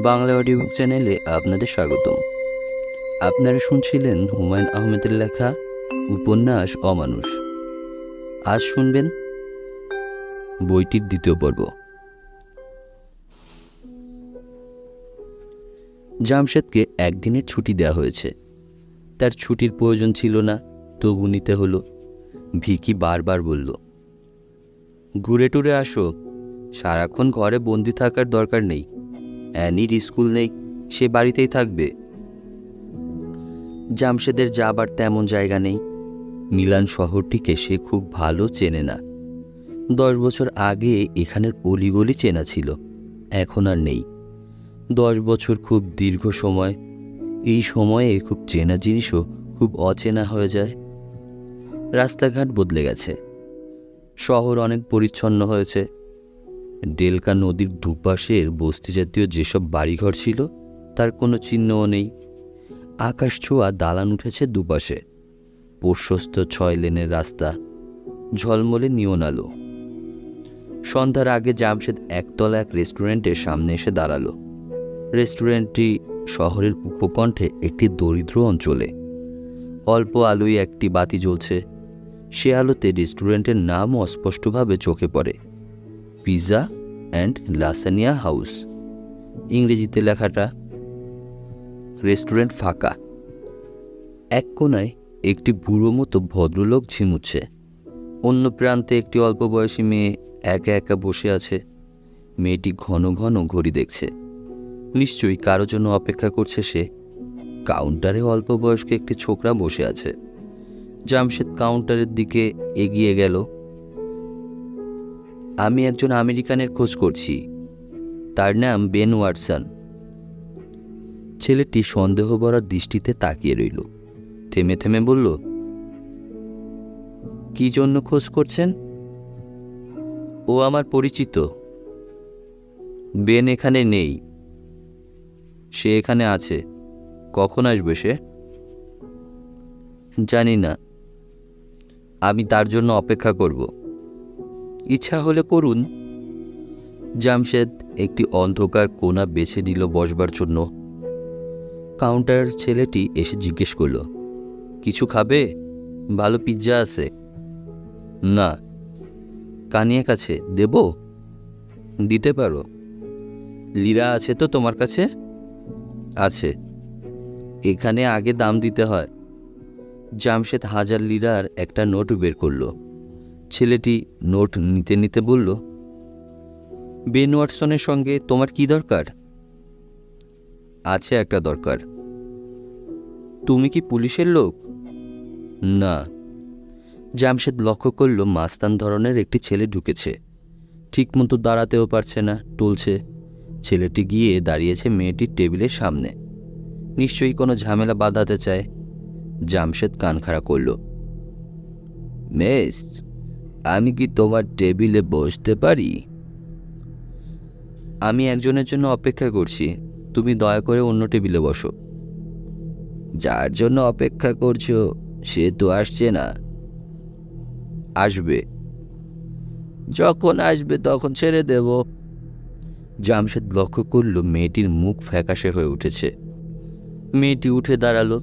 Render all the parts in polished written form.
Bangla audio book চ্যানেলে আপনাদের স্বাগতম। আপনারা শুনছিলেন হুমায়ুন আহমেদের লেখা উপন্যাস অমানুষ। আজ শুনবেন বইটির দ্বিতীয় পর্ব। জামশেদকে একদিনের ছুটি দেওয়া হয়েছে। তার ছুটির প্রয়োজন ছিল না, তবু নিতে হলো। ভিকি বারবার বলল, ঘুরে টুরে আসো, সারাক্ষণ ঘরে বন্দি থাকার দরকার নেই। অ্যানির স্কুল নেই, সে বাড়িতেই থাকবে। জামশেদের যাবার তেমন জায়গা নেই। মিলান শহরটিকে সে খুব ভালো চেনে না। 10 বছর আগে এখানের অলিগলি চেনা ছিল, এখন আর নেই। 10 বছর খুব দীর্ঘ সময়। এই সময়ে খুব চেনা জিনিসও খুব অচেনা হয়ে যায়। রাস্তাঘাট বদলে গেছে, শহর অনেক পরিচ্ছন্ন হয়েছে। ডেলকা নদীর দুপাশের বস্তিজাতীয় যেসব বাড়িঘর ছিল তার কোনো চিহ্নও নেই। আকাশ ছোঁয়া দালান উঠেছে দুপাশে। প্রশস্ত 6 লেনের রাস্তা, ঝলমলে নিয়ন আলো। সন্ধ্যার আগে জামশেদ একতলা এক রেস্টুরেন্টের সামনে এসে দাঁড়ালো। রেস্টুরেন্টটি শহরের উপকণ্ঠে একটি দরিদ্র অঞ্চলে। অল্প আলোয় একটি বাতি জ্বলছে। সে আলোতে রেস্টুরেন্টের নাম অস্পষ্টভাবে চোখে পড়ে, পিৎজা অ্যান্ড লাসানিয়া হাউস, ইংরেজিতে লেখাটা। রেস্টুরেন্ট ফাঁকা। এক কোনায় একটি বুড়ো মতো ভদ্রলোক ঝিমুচ্ছে। অন্য প্রান্তে একটি অল্প বয়সী মেয়ে একা একা বসে আছে। মেয়েটি ঘন ঘন ঘড়ি দেখছে, নিশ্চয়ই কারো জন্য অপেক্ষা করছে সে। কাউন্টারে অল্প বয়স্ক একটি ছোকরা বসে আছে। জামশেদ কাউন্টারের দিকে এগিয়ে গেল। আমি একজন আমেরিকানের খোঁজ করছি, তার নাম বেন ওয়াটসন। ছেলেটি সন্দেহভরা দৃষ্টিতে তাকিয়ে রইল। থেমে থেমে বলল, কি জন্য খোঁজ করছেন? ও আমার পরিচিত। বেন এখানে নেই। সে এখানে আছে। কখন আসবে সে? জানি না। আমি তার জন্য অপেক্ষা করব। ইচ্ছা হলে করুন। জামশেদ একটি অন্ধকার কোণা বেছে নিল বসবার জন্য। কাউন্টার ছেলেটি এসে জিজ্ঞেস করল, কিছু খাবে? ভালো পিৎজা আছে। না। কানিয়াক আছে, দেব? দিতে পারো। লিরা আছে তো তোমার কাছে? আছে। এখানে আগে দাম দিতে হয়। জামশেদ 1000 লিরার একটা নোট বের করল। ছেলেটি নোট নিতে নিতে বলল, বেন ওয়াটসনের সঙ্গে তোমার কি দরকার? আছে একটা দরকার। তুমি কি পুলিশের লোক? না। জামশেদ লক্ষ্য করল মাস্তান ধরনের একটি ছেলে ঢুকেছে। ঠিকমতো দাঁড়াতেও পারছে না, টলছে। ছেলেটি গিয়ে দাঁড়িয়েছে মেয়েটির টেবিলের সামনে। নিশ্চয়ই কোনো ঝামেলা বাঁধাতে চায়। জামশেদ কান খাড়া করল। মেস, আমি কি তোমার টেবিলে বসতে পারি? আমি একজনের জন্য অপেক্ষা করছি, তুমি দয়া করে অন্য টেবিলে বসো। যার জন্য অপেক্ষা করছো সে তো আসছে না। আসবে। যখন আসবে তখন ছেড়ে দেব। জামশেদ লক্ষ্য করল মেয়েটির মুখ ফ্যাকাশে হয়ে উঠেছে। মেয়েটি উঠে দাঁড়ালো।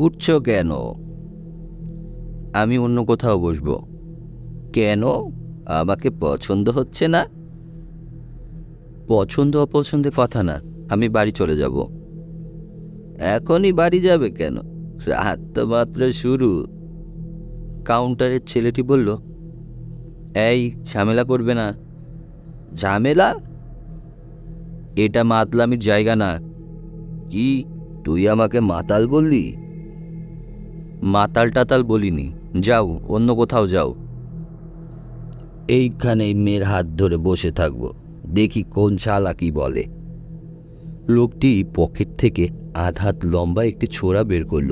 উঠছ কেন? আমি অন্য কোথাও বসবো। কেন? আমাকে পছন্দ হচ্ছে না? পছন্দ অপছন্দের কথা না, আমি বাড়ি চলে যাব। এখনই বাড়ি যাবে কেন? রাত তো মাত্র শুরু। কাউন্টারের ছেলেটি বলল, এই ঝামেলা করবে না। ঝামেলা? এটা মাতলামির জায়গা না। কি, তুই আমাকে মাতাল বললি? মাতাল টাতাল বলিনি। যাও, অন্য কোথাও যাও। এইখানেই মেয়ের হাত ধরে বসে থাকবো, দেখি কোন শালা কি বলে। লোকটি পকেট থেকে আধ হাত লম্বা একটি ছোরা বের করল।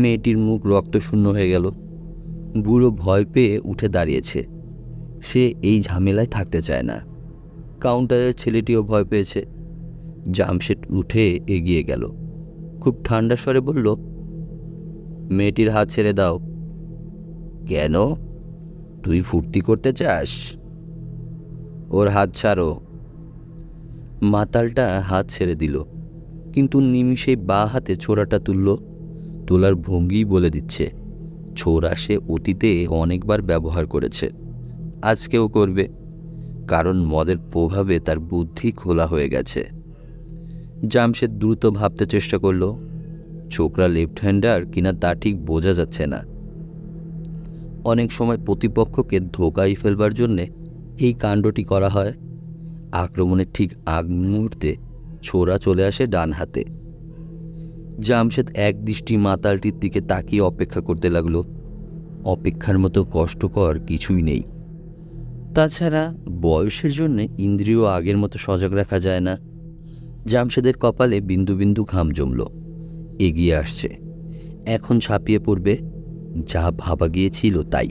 মেয়েটির মুখ রক্তশূন্য হয়ে গেল। বুড়ো ভয় পেয়ে উঠে দাঁড়িয়েছে। সে এই ঝামেলায় থাকতে চায় না। কাউন্টারের ছেলেটিও ভয় পেয়েছে। জামশেদ উঠে এগিয়ে গেল। খুব ঠান্ডা স্বরে বলল, মেয়েটির হাত ছেড়ে দাও। কেন? তুই ফুর্তি করতে চাস? ওর হাত ছাড়ো। মাতালটা হাত ছেড়ে দিল, কিন্তু নিমিষেই বাঁ হাতে ছোরাটা তুলল। তোলার ভঙ্গিই বলে দিচ্ছে ছোরা সে অতীতে অনেকবার ব্যবহার করেছে, আজকেও করবে, কারণ মদের প্রভাবে তার বুদ্ধি খোলা হয়ে গেছে। জামশেদ দ্রুত ভাবতে চেষ্টা করল, ছোকরা লেফট হ্যান্ডার কিনা তা ঠিক বোঝা যাচ্ছে না। অনেক সময় প্রতিপক্ষকে ধোকায় ফেলবার জন্যে এই কাণ্ডটি করা হয়। আক্রমণের ঠিক আগ মুহূর্তে ছোরা চলে আসে ডান হাতে। জামশেদ একদৃষ্টি মাতালটির দিকে তাকিয়ে অপেক্ষা করতে লাগলো। অপেক্ষার মতো কষ্টকর কিছুই নেই। তাছাড়া বয়সের জন্যে ইন্দ্রিয় আগের মতো সজাগ রাখা যায় না। জামশেদের কপালে বিন্দু বিন্দু ঘাম জমল। এগিয়ে আসছে, এখন ঝাঁপিয়ে পড়বে। যা ভাবা গিয়েছিল তাই,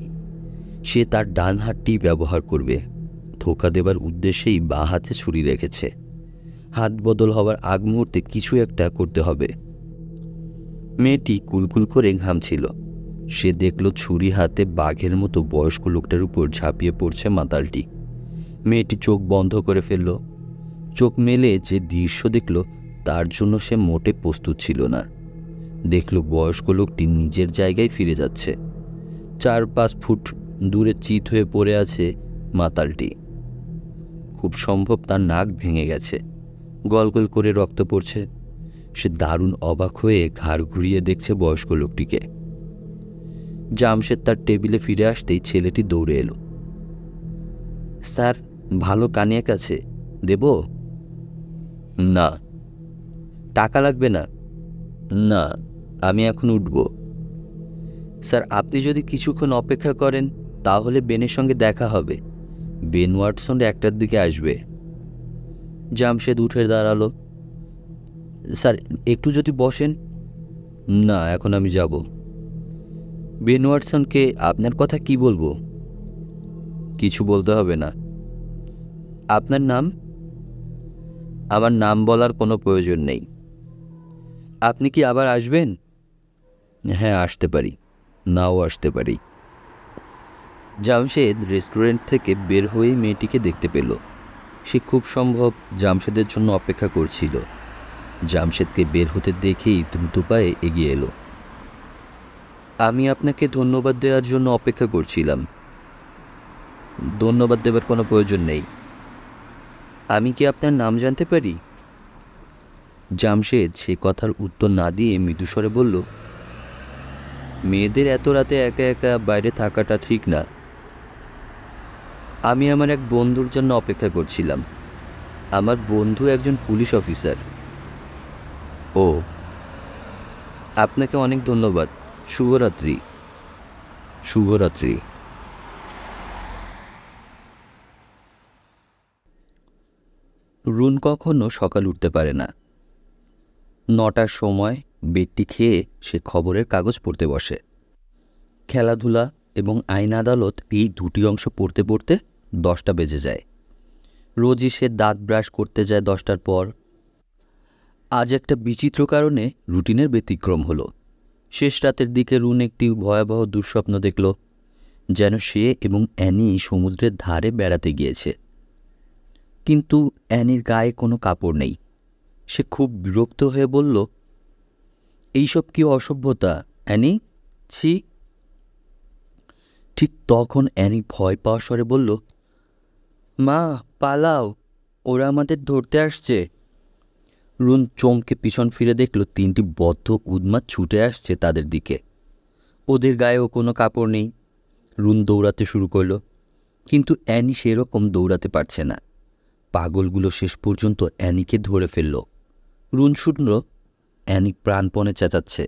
সে তার ডান হাতটি ব্যবহার করবে। ধোঁকা দেবার উদ্দেশ্যেই বাঁ হাতে ছুরি রেখেছে। হাত বদল হওয়ার আগ মুহূর্তে কিছু একটা করতে হবে। মেয়েটি কুলকুল করে ঘামছিল। সে দেখল ছুরি হাতে বাঘের মতো বয়স্ক লোকটার উপর ঝাঁপিয়ে পড়ছে মাতালটি। মেয়েটি চোখ বন্ধ করে ফেলল। চোখ মেলে যে দৃশ্য দেখল তার জন্য সে মোটে প্রস্তুত ছিল না। দেখল বয়স্ক লোকটি নিজের জায়গায় ফিরে যাচ্ছে। 4-5 ফুট দূরে চিত হয়ে পড়ে আছে মাতালটি। খুব সম্ভব তার নাক ভেঙে গেছে, গলগল করে রক্ত পড়ছে। সে দারুণ অবাক হয়ে ঘাড় ঘুরিয়ে দেখছে বয়স্ক লোকটিকে। জামশেদ তার টেবিলে ফিরে আসতেই ছেলেটি দৌড়ে এলো। স্যার, ভালো কানিয়াক আছে, দেব? না। টাকা লাগবে না? না, আমি এখন উঠব। স্যার, আপনি যদি কিছুক্ষণ অপেক্ষা করেন তাহলে বেনের সঙ্গে দেখা হবে। বেন ওয়াটসন 1টার দিকে আসবে। জামশেদ উঠে দাঁড়ালো। স্যার, একটু যদি বসেন। না, এখন আমি যাব। বেন ওয়াটসনকে আপনার কথা কি বলবো? কিছু বলতে হবে না। আপনার নাম? আমার নাম বলার কোনো প্রয়োজন নেই। আপনি কি আবার আসবেন? হ্যাঁ, আসতে পারি, নাও আসতে পারি। জামশেদ রেস্টুরেন্ট থেকে বের হয়ে মেয়েটিকে দেখতে পেল। সে খুব সম্ভব জামশেদের জন্য অপেক্ষা করছিল। জামশেদকে বের হতে দেখেই দ্রুত পায়ে এগিয়ে এলো। আমি আপনাকে ধন্যবাদ দেওয়ার জন্য অপেক্ষা করছিলাম। ধন্যবাদ দেবার কোনো প্রয়োজন নেই। আমি কি আপনার নাম জানতে পারি? জামশেদ সে কথার উত্তর না দিয়ে মৃদুস্বরে বলল, মেয়েদের এত রাতে একা একা বাইরে থাকাটা ঠিক না। আমি আমার এক বন্ধুর জন্য অপেক্ষা করছিলাম। আমার বন্ধু একজন পুলিশ অফিসার। ও, আপনাকে অনেক ধন্যবাদ। শুভরাত্রি। শুভরাত্রি। রুন কখনো সকাল উঠতে পারে না। 9টার সময় বেডটি খেয়ে সে খবরের কাগজ পড়তে বসে। খেলাধুলা এবং আইন আদালত এই দুটি অংশ পড়তে পড়তে 10টা বেজে যায়। রোজই সে দাঁত ব্রাশ করতে যায় 10টার পর। আজ একটা বিচিত্র কারণে রুটিনের ব্যতিক্রম হলো। শেষ রাতের দিকে রুন একটি ভয়াবহ দুঃস্বপ্ন দেখল, যেন সে এবং অ্যানি সমুদ্রের ধারে বেড়াতে গিয়েছে। কিন্তু অ্যানির গায়ে কোনো কাপড় নেই। সে খুব বিরক্ত হয়ে বলল, এইসব কি অসভ্যতা অ্যানি, ছি। ঠিক তখন অ্যানি ভয় পাওয়া স্বরে বলল, মা পালাও, ওরা আমাদের ধরতে আসছে। রুন চমকে পিছন ফিরে দেখল 3টি বদ্ধ উন্মাদ ছুটে আসছে তাদের দিকে। ওদের গায়েও কোনো কাপড় নেই। রুন দৌড়াতে শুরু করল, কিন্তু অ্যানি সেরকম দৌড়াতে পারছে না। পাগলগুলো শেষ পর্যন্ত অ্যানিকে ধরে ফেলল। রুন শুনল অ্যানি প্রাণপণে চেঁচাচ্ছে,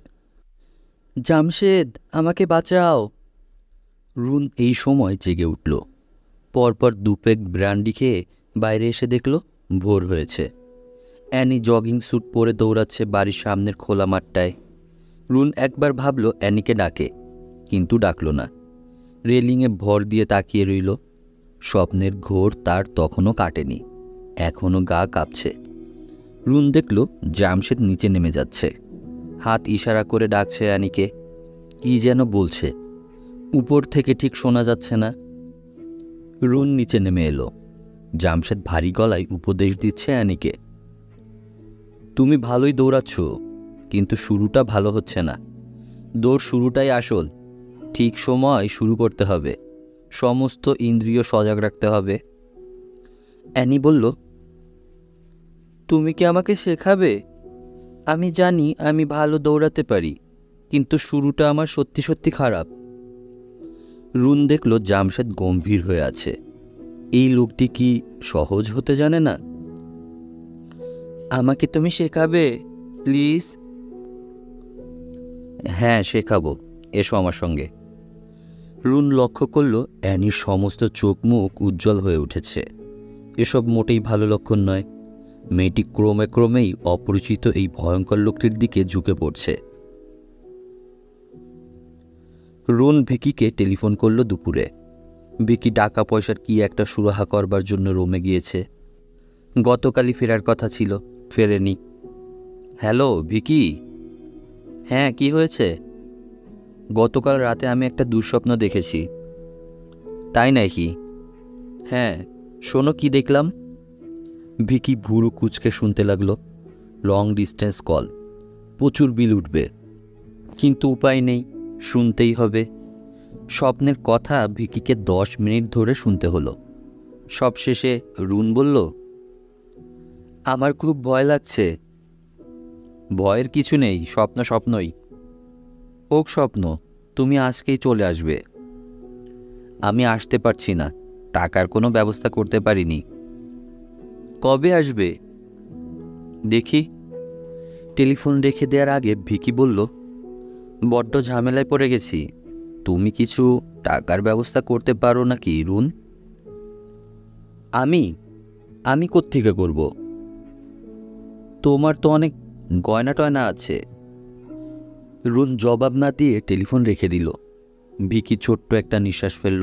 জামশেদ, আমাকে বাঁচাও। রুন এই সময় জেগে উঠল। পরপর 2 পেগ ব্র্যান্ডি খেয়ে বাইরে এসে দেখল ভোর হয়েছে। অ্যানি জগিং স্যুট পরে দৌড়াচ্ছে বাড়ির সামনের খোলা মাঠটায়। রুন একবার ভাবল অ্যানিকে ডাকে, কিন্তু ডাকল না। রেলিংয়ে ভর দিয়ে তাকিয়ে রইল। স্বপ্নের ঘোর তার তখনও কাটেনি, এখনও গা কাঁপছে। রুন দেখল জামশেদ নিচে নেমে যাচ্ছে। হাত ইশারা করে ডাকছে অ্যানিকে, কি যেন বলছে। উপর থেকে ঠিক শোনা যাচ্ছে না। রুন নিচে নেমে এলো। জামশেদ ভারী গলায় উপদেশ দিচ্ছে অ্যানিকে। তুমি ভালোই দৌড়াচ্ছ, কিন্তু শুরুটা ভালো হচ্ছে না। দৌড় শুরুটাই আসল। ঠিক সময় শুরু করতে হবে, সমস্ত ইন্দ্রিয় সজাগ রাখতে হবে। অ্যানি বলল, তুমি কি আমাকে শেখাবে? আমি জানি আমি ভালো দৌড়াতে পারি, কিন্তু শুরুটা আমার সত্যি সত্যি খারাপ। রুন দেখল জামশেদ গম্ভীর হয়ে আছে। এই লোকটি কি সহজ হতে জানে না? আমাকে তুমি শেখাবে প্লিজ? হ্যাঁ, শেখাবো, এসো আমার সঙ্গে। রুন লক্ষ্য করল অ্যানির সমস্ত চোখ মুখ উজ্জ্বল হয়ে উঠেছে। এসব মোটেই ভালো লক্ষণ নয়। মেয়েটি ক্রমে ক্রমেই অপরিচিত এই ভয়ঙ্কর লোকটির দিকে ঝুঁকে পড়ছে। রুন ভিকিকে টেলিফোন করল দুপুরে। ভিকি টাকা পয়সার কি একটা সুরাহা করবার জন্য রোমে গিয়েছে। গতকালই ফেরার কথা ছিল, ফেরেনি। হ্যালো ভিকি। হ্যাঁ, কি হয়েছে? গতকাল রাতে আমি একটা দুঃস্বপ্ন দেখেছি। তাই নাকি? হ্যাঁ, শোনো কি দেখলাম। ভিকি ভুরু কুচকে শুনতে লাগলো। লং ডিস্টেন্স কল, প্রচুর বিল উঠবে, কিন্তু উপায় নেই, শুনতেই হবে। স্বপ্নের কথা ভিকিকে 10 মিনিট ধরে শুনতে হলো। সবশেষে রুন বলল, আমার খুব ভয় লাগছে। ভয়ের কিছু নেই, স্বপ্ন স্বপ্নই হোক। স্বপ্ন, তুমি আজকেই চলে আসবে। আমি আসতে পারছি না, টাকার কোনো ব্যবস্থা করতে পারিনি। কবে আসবে? দেখি। টেলিফোন রেখে দেওয়ার আগে ভিকি বলল, বড্ড ঝামেলায় পড়ে গেছি। তুমি কিছু টাকার ব্যবস্থা করতে পারো নাকি রুন? আমি আমি কোত্থেকে করব? তোমার তো অনেক গয়না টয়না আছে। রুন জবাব না দিয়ে টেলিফোন রেখে দিল। ভিকি ছোট্ট একটা নিঃশ্বাস ফেলল।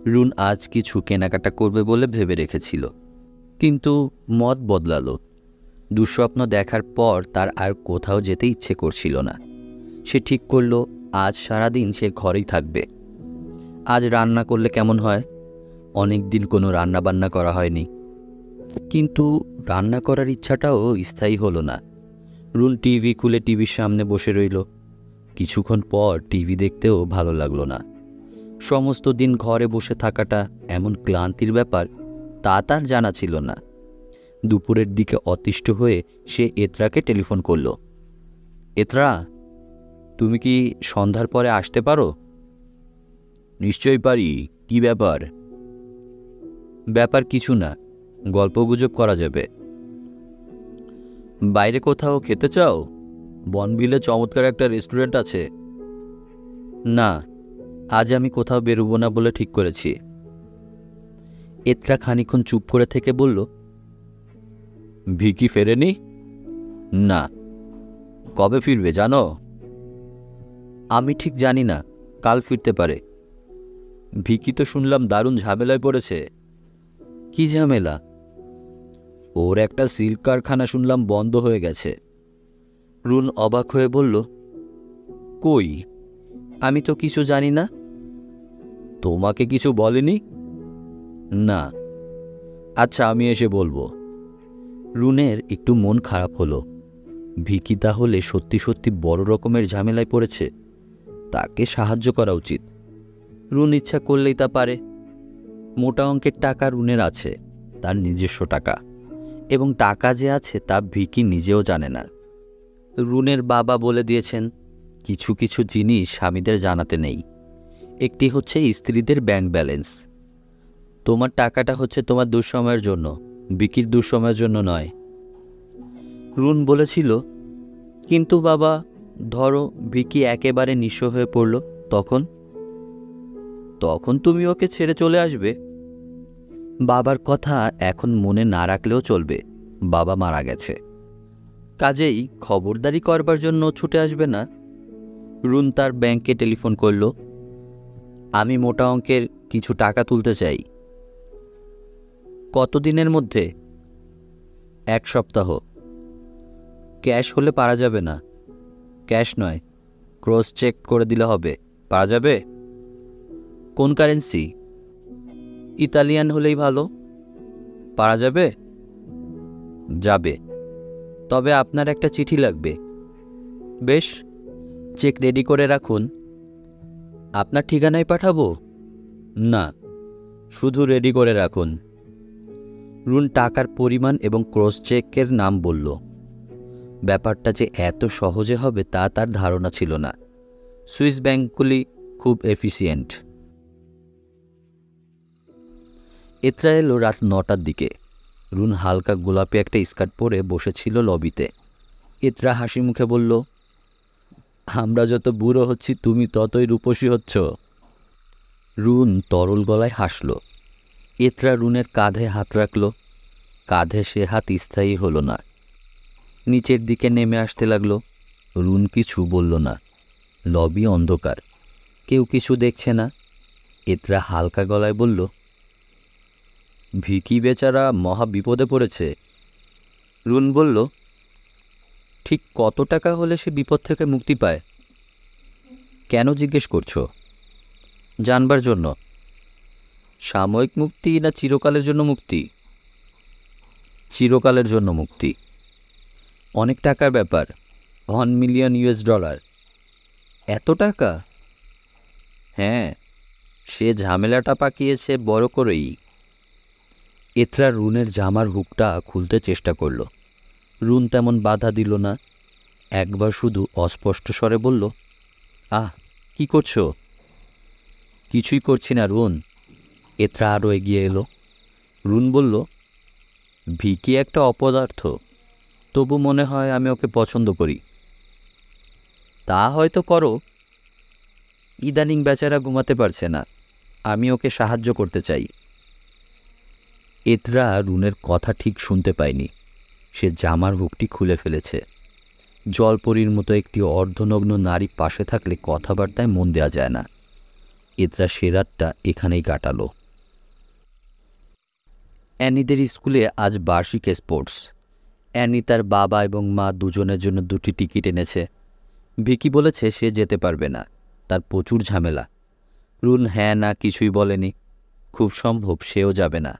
রুন আজ কিছু কেনাকাটা করবে বলে ভেবে রেখেছিল, কিন্তু মত বদলালো। দুঃস্বপ্ন দেখার পর তার আর কোথাও যেতে ইচ্ছে করছিল না। সে ঠিক করল আজ সারাদিন সে ঘরেই থাকবে। আজ রান্না করলে কেমন হয়? অনেক দিন কোনো রান্না বান্না করা হয়নি। কিন্তু রান্না করার ইচ্ছাটাও স্থায়ী হলো না। রুন টিভি খুলে টিভির সামনে বসে রইল। কিছুক্ষণ পর টিভি দেখতেও ভালো লাগলো না। সমস্ত দিন ঘরে বসে থাকাটা এমন ক্লান্তির ব্যাপার তা তার জানা ছিল না। দুপুরের দিকে অতিষ্ঠ হয়ে সে এতরাকে টেলিফোন করল। এতরা, তুমি কি সন্ধ্যার পরে আসতে পারো? নিশ্চয়ই পারি। কি ব্যাপার? ব্যাপার কিছু না, গল্পগুজব করা যাবে। বাইরে কোথাও খেতে চাও? বনবিলে চমৎকার একটা রেস্টুরেন্ট আছে। না, আজ আমি কোথাও বেরোবো না বলে ঠিক করেছি। এতরা খানিকক্ষণ চুপ করে থেকে বলল, ভিকি ফেরেনি? না। কবে ফিরবে জানো? আমি ঠিক জানি না, কাল ফিরতে পারে। ভিকি তো শুনলাম দারুণ ঝামেলায় পড়েছে। কি ঝামেলা? ওর একটা সিল্ক কারখানা শুনলাম বন্ধ হয়ে গেছে। রুন অবাক হয়ে বলল, কই? আমি তো কিছু জানি না। তোমাকে কিছু বলেনি? না। আচ্ছা, আমি এসে বলবো। রুনের একটু মন খারাপ হলো। ভিকি তাহলে সত্যি সত্যি বড় রকমের ঝামেলায় পড়েছে। তাকে সাহায্য করা উচিত। রুন ইচ্ছা করলেই তা পারে। মোটা অঙ্কের টাকা রুনের আছে, তার নিজস্ব টাকা, এবং টাকা যে আছে তা ভিকি নিজেও জানে না। রুনের বাবা বলে দিয়েছেন কিছু কিছু জিনিস স্বামীদের জানাতে নেই। একটি হচ্ছে স্ত্রীদের ব্যাংক ব্যালেন্স। তোমার টাকাটা হচ্ছে তোমার দুঃসময়ের জন্য, ভিকির দুঃসময়ের জন্য নয়। রুন বলেছিল, কিন্তু বাবা, ধরো ভিকি একেবারে নিঃস্ব হয়ে পড়ল, তখন? তখন তুমি ওকে ছেড়ে চলে আসবে। বাবার কথা এখন মনে না রাখলেও চলবে। বাবা মারা গেছে, কাজেই খবরদারি করবার জন্য ছুটে আসবে না। রুন তার ব্যাংকে টেলিফোন করল। আমি মোটা অঙ্কের কিছু টাকা তুলতে চাই। কতদিনের মধ্যে? 1 সপ্তাহ। ক্যাশ হলে পারা যাবে না। ক্যাশ নয়, ক্রস চেক করে দিলে হবে। পারা যাবে? কোন কারেন্সি? ইতালিয়ান হলেই ভালো। পারা যাবে? যাবে, তবে আপনার একটা চিঠি লাগবে। বেশ, চেক রেডি করে রাখুন। আপনার ঠিকানায় পাঠাবো? না, শুধু রেডি করে রাখুন। রুন টাকার পরিমাণ এবং ক্রস চেকের নাম বলল। ব্যাপারটা যে এত সহজে হবে তা তার ধারণা ছিল না। সুইস ব্যাংকগুলি খুব এফিসিয়েন্ট। এতরা এলো রাত 9টার দিকে। রুন হালকা গোলাপি একটা স্কার্ট পরে বসেছিল লবিতে। এতরা হাসি মুখে বলল, আমরা যত বুড়ো হচ্ছি তুমি ততই রূপসী হচ্ছ। রুন তরল গলায় হাসল। এতরা রুনের কাঁধে হাত রাখল। কাঁধে সে হাত স্থায়ী হলো না। নিচের দিকে নেমে আসতে লাগলো। রুন কিছু বলল না। লবি অন্ধকার, কেউ কিছু দেখছে না। এতরা হালকা গলায় বলল, ভিকি বেচারা মহা বিপদে পড়েছে। রুন বলল, ঠিক কত টাকা হলে সে বিপদ থেকে মুক্তি পায়? কেন জিজ্ঞেস করছো? জানবার জন্য। সাময়িক মুক্তি না চিরকালের জন্য মুক্তি? চিরকালের জন্য মুক্তি। অনেক টাকার ব্যাপার, $1 মিলিয়ন। এত টাকা? হ্যাঁ, সে ঝামেলাটা পাকিয়েছে বড় করেই। এতরা রুনের জামার হুকটা খুলতে চেষ্টা করল। রুন তেমন বাধা দিল না। একবার শুধু অস্পষ্ট স্বরে বলল, আহ, কি করছো? কিছুই করছি না রুন। এতরা আরও এগিয়ে এলো। রুন বলল, ভিকি একটা অপদার্থ, তবু মনে হয় আমি ওকে পছন্দ করি। তা হয়তো করো। ইদানিং বেচারা ঘুমাতে পারছে না, আমি ওকে সাহায্য করতে চাই। এতরা রুনের কথা ঠিক শুনতে পায়নি। সে জামার হুকটি খুলে ফেলেছে। জলপরীর মতো একটি অর্ধনগ্ন নারী পাশে থাকলে কথাবার্তায় মন দেওয়া যায় না। এতরা সে রাতটা এখানেই কাটালো। অ্যানিদের স্কুলে আজ বার্ষিক স্পোর্টস। অ্যানি তার বাবা এবং মা দুজনের জন্য 2টি টিকিট এনেছে। ভিকি বলেছে সে যেতে পারবে না, তার প্রচুর ঝামেলা। রুন হ্যাঁ না কিছুই বলেনি। খুব সম্ভব সেও যাবে না।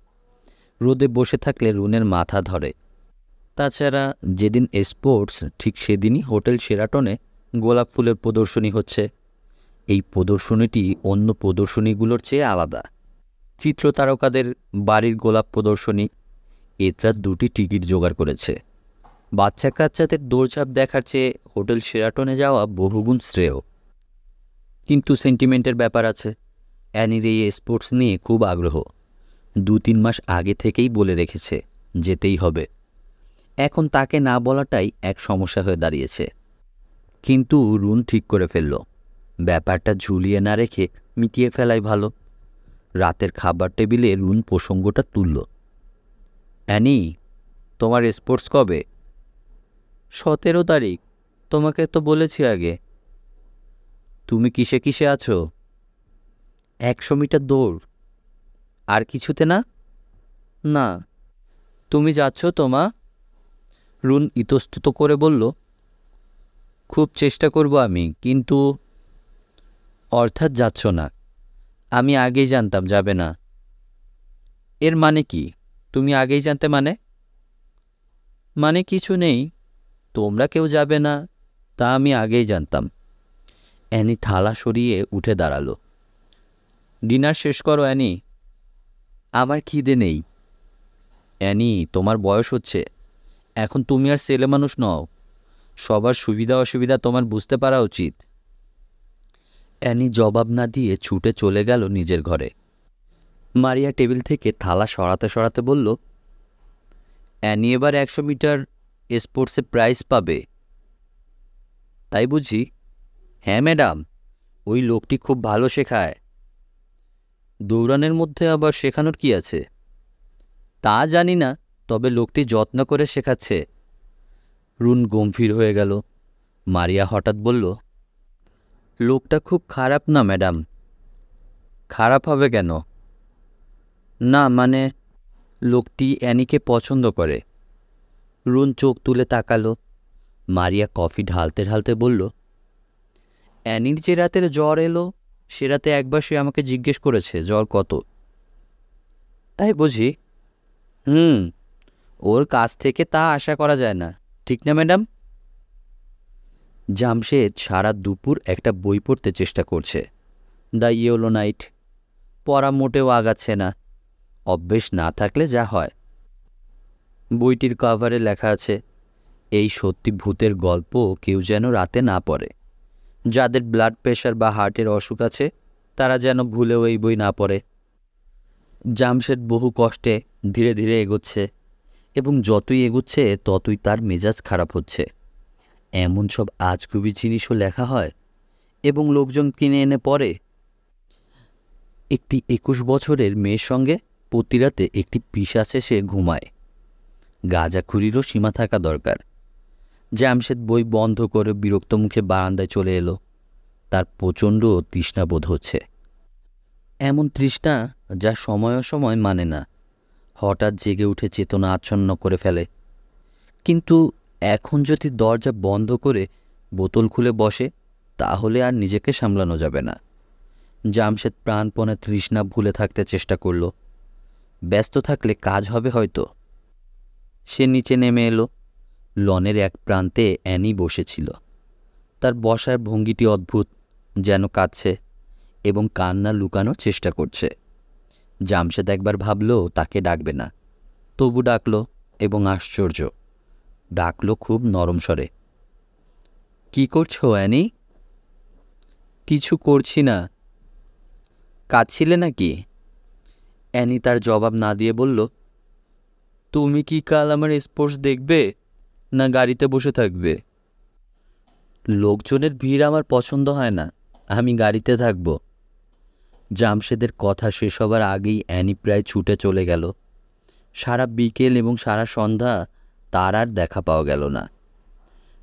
রোদে বসে থাকলে রুনের মাথা ধরে। তাছাড়া যেদিন স্পোর্টস ঠিক সেদিনই হোটেল শেরাটনে গোলাপ ফুলের প্রদর্শনী হচ্ছে। এই প্রদর্শনীটি অন্য প্রদর্শনীগুলোর চেয়ে আলাদা। চিত্রতারকাদের বাড়ির গোলাপ প্রদর্শনী। এতরা 2টি টিকিট জোগাড় করেছে। বাচ্চা কাচ্চাদের দৌড়ঝাঁপ দেখার চেয়ে হোটেল শেরাটনে যাওয়া বহুগুণ শ্রেয়। কিন্তু সেন্টিমেন্টের ব্যাপার আছে। অ্যানির এই স্পোর্টস নিয়ে খুব আগ্রহ। 2-3 মাস আগে থেকেই বলে রেখেছে যেতেই হবে। এখন তাকে না বলাটাই এক সমস্যা হয়ে দাঁড়িয়েছে। কিন্তু রুন ঠিক করে ফেলল, ব্যাপারটা ঝুলিয়ে না রেখে মিটিয়ে ফেলাই ভালো। রাতের খাবার টেবিলে রুন প্রসঙ্গটা তুলল। অ্যানি, তোমার স্পোর্টস কবে? 17 তারিখ। তোমাকে তো বলেছি আগে। তুমি কিসে কিসে আছো? 100 মিটার দৌড়। আর কিছুতে না? না। তুমি যাচ্ছ তো মা? রুন ইতস্তত করে বলল, খুব চেষ্টা করব আমি, কিন্তু। অর্থাৎ যাচ্ছ না? আমি আগেই জানতাম যাবে না। এর মানে কি? তুমি আগেই জানতে মানে? মানে কিছু নেই, তোমরা কেউ যাবে না তা আমি আগেই জানতাম। অ্যানি থালা সরিয়ে উঠে দাঁড়ালো। ডিনার শেষ করো অ্যানি। আমার খিদে নেই। অ্যানি, তোমার বয়স হচ্ছে, এখন তুমি আর ছেলে মানুষ নও। সবার সুবিধা অসুবিধা তোমার বুঝতে পারা উচিত। অ্যানি জবাব না দিয়ে ছুটে চলে গেল নিজের ঘরে। মারিয়া টেবিল থেকে থালা সরাতে সরাতে বলল, অ্যানি এবার 100 মিটার স্পোর্টসে প্রাইজ পাবে। তাই বুঝি? হ্যাঁ ম্যাডাম, ওই লোকটি খুব ভালো শেখায়। দৌড়ানোর মধ্যে আবার শেখানোর কি আছে? তা জানি না, তবে লোকটি যত্ন করে শেখাচ্ছে। রুন গম্ভীর হয়ে গেল। মারিয়া হঠাৎ বলল, লোকটা খুব খারাপ না ম্যাডাম। খারাপ হবে কেন? না মানে, লোকটি অ্যানিকে পছন্দ করে। রুন চোখ তুলে তাকালো। মারিয়া কফি ঢালতে ঢালতে বলল, অ্যানির যে রাতের জ্বর এলো সে রাতে একবার সে আমাকে জিজ্ঞেস করেছে জ্বর কত। তাই বুঝি? হুম, ওর কাছ থেকে তা আশা করা যায় না, ঠিক না ম্যাডাম? জামশেদ সারা দুপুর একটা বই পড়তে চেষ্টা করছে, দ্য ইয়েলো নাইট। পড়া মোটেও আগাচ্ছে না। অভ্যেস না থাকলে যা হয়। বইটির কভারে লেখা আছে, এই সত্যি ভূতের গল্প কেউ যেন রাতে না পড়ে। যাদের ব্লাড প্রেশার বা হার্টের অসুখ আছে তারা যেন ভুলেও এই বই না পড়ে। জামশেদ বহু কষ্টে ধীরে ধীরে এগোচ্ছে, এবং যতই এগোচ্ছে ততই তার মেজাজ খারাপ হচ্ছে। এমন সব আজগুবি জিনিসও লেখা হয় এবং লোকজন কিনে এনে পড়ে। একটি 21 বছরের মেয়ের সঙ্গে প্রতি রাতে একটি পিশাচ এসে ঘুমায়। গাঁজাখুরিরও সীমা থাকা দরকার। জামশেদ বই বন্ধ করে বিরক্ত মুখে বারান্দায় চলে এলো। তার প্রচণ্ড তৃষ্ণা বোধ হচ্ছে, এমন তৃষ্ণা যা সময় অসময় মানে না, হঠাৎ জেগে উঠে চেতনা আচ্ছন্ন করে ফেলে। কিন্তু এখন যদি দরজা বন্ধ করে বোতল খুলে বসে তাহলে আর নিজেকে সামলানো যাবে না। জামশেদ প্রাণপণে তৃষ্ণা ভুলে থাকতে চেষ্টা করল। ব্যস্ত থাকলে কাজ হবে হয়তো। সে নিচে নেমে এলো। লনের এক প্রান্তে অ্যানি বসেছিল। তার বসার ভঙ্গিটি অদ্ভুত, যেন কাঁদছে এবং কান্না লুকানোর চেষ্টা করছে। জামশেদ একবার ভাবল তাকে ডাকবে না, তবু ডাকল, এবং আশ্চর্য, ডাকল খুব নরম স্বরে। কি করছো অ্যানি? কিছু করছি না। কাঁদছিলে নাকি? অ্যানি তার জবাব না দিয়ে বলল, তুমি কি কাল আমার স্পোর্টস দেখবে, না গাড়িতে বসে থাকবে? লোকজনের ভিড় আমার পছন্দ হয় না, আমি গাড়িতে থাকব। জামশেদের কথা শেষ হবার আগেই অ্যানি প্রায় ছুটে চলে গেল। সারা বিকেল এবং সারা সন্ধ্যা তার আর দেখা পাওয়া গেল না।